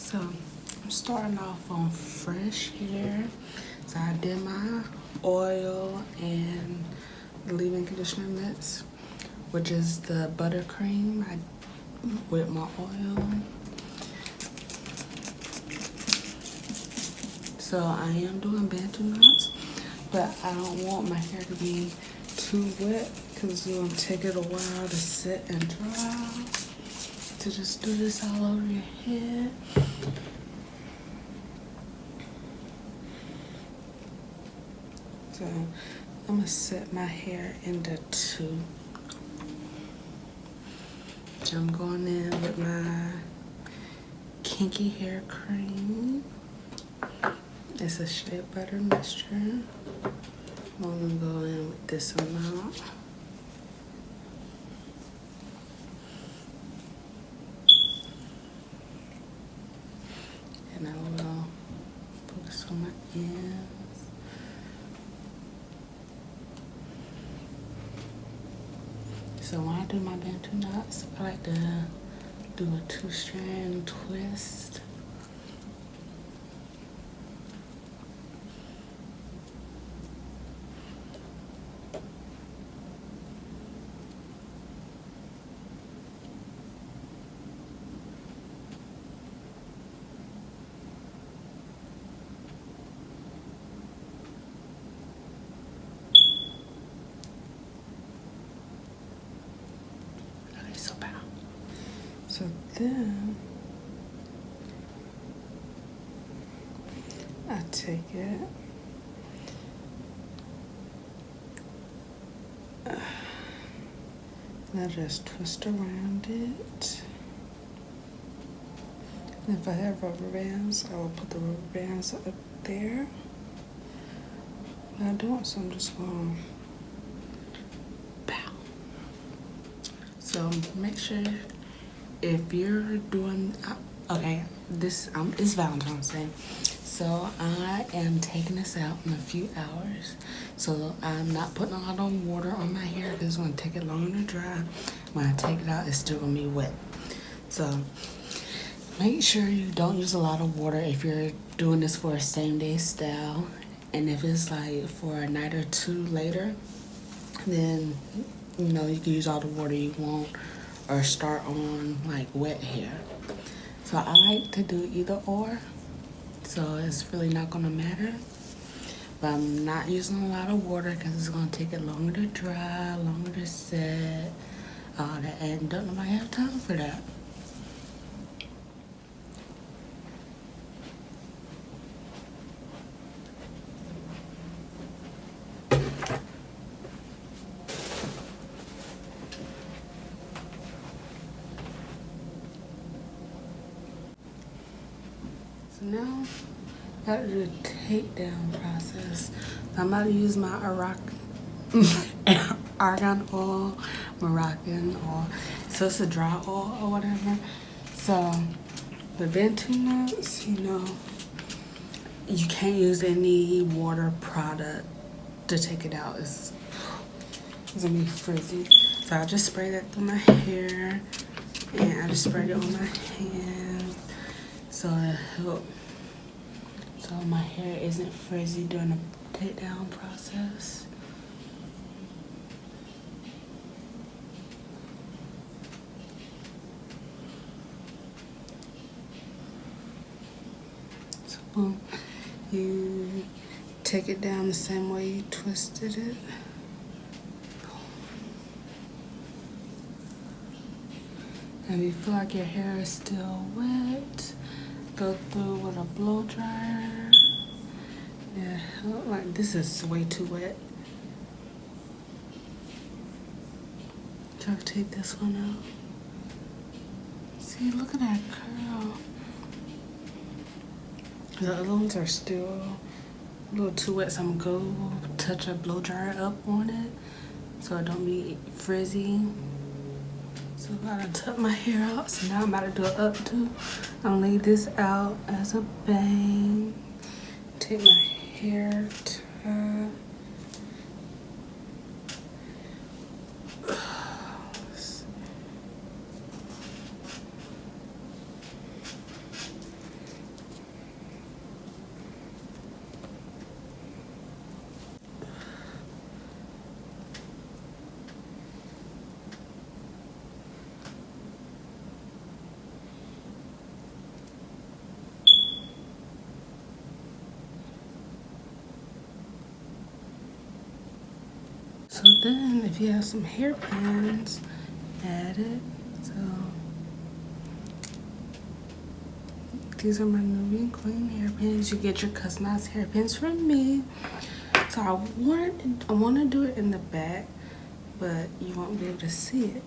So I'm starting off on fresh hair. So I did my oil and the leave-in conditioner mix, which is the buttercream with my oil. So I am doing bantu knots, but I don't want my hair to be too wet because it's going to take it a while to set and dry. To just do this all over your head. So I'm going to set my hair into two. I'm going in with my Kinky hair cream. It's a shea butter mixture. I'm going to go in with this amount. And I will put this on my ends. So when I do my bantu knots, I like to do a 2-strand twist. So then I take it and I just twist around it. And if I have rubber bands, I will put the rubber bands up there. But I don't, so I'm just going to pow. So make sure if you're doing, okay, this it's Valentine's Day, so I am taking this out in a few hours. So I'm not putting a lot of water on my hair because it's going to take it longer to dry. When I take it out, it's still going to be wet. So make sure you don't use a lot of water if you're doing this for a same-day style. And if it's like for a night or two later, then you know you can use all the water you want or start on like wet hair. So I like to do either or, so it's really not gonna matter. But I'm not using a lot of water because it's gonna take it longer to dry, longer to set, all that, and don't nobody have time for that. So now I got to do the takedown process. I'm about to use my argan oil, Moroccan oil. So it's a dry oil or whatever. So the bantu knots, you know, you can't use any water product to take it out. It's gonna be frizzy. So I just spray that through my hair, and I just sprayed it on my hands. So it helps. So my hair isn't frizzy during the takedown process. So boom, you take it down the same way you twisted it. And if you feel like your hair is still wet, go through with a blow dryer. Yeah, like this is way too wet. Try to take this one out. See, look at that curl. The other ones are still a little too wet, so I'm gonna go touch a blow dryer up on it so it don't be frizzy. So I'm about to tuck my hair out. So now I'm about to do an updo. I'm gonna leave this out as a bang. Take my hair tie. So then if you have some hairpins, add it. So these are my new and clean hairpins. You get your customized hairpins from me. So I want to do it in the back, but you won't be able to see it.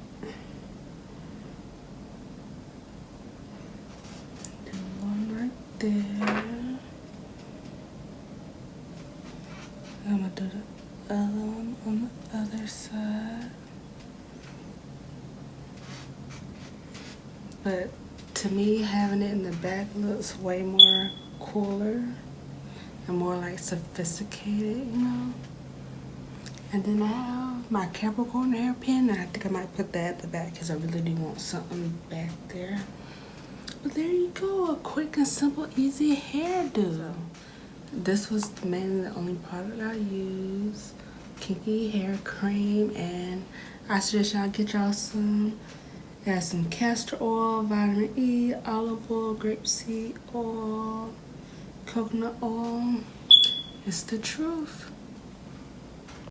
Do one right there. I'm gonna do the other one on the other side. But to me, having it in the back looks way more cooler and more like sophisticated, you know. And then I have my Capricorn hairpin, and I think I might put that at the back because I really do want something back there. But there you go, a quick and simple, easy hairdo. This was mainly the only product I use. Kinky hair cream, and I suggest y'all get y'all some. It has some castor oil, vitamin E, olive oil, grapeseed oil, coconut oil. It's the truth.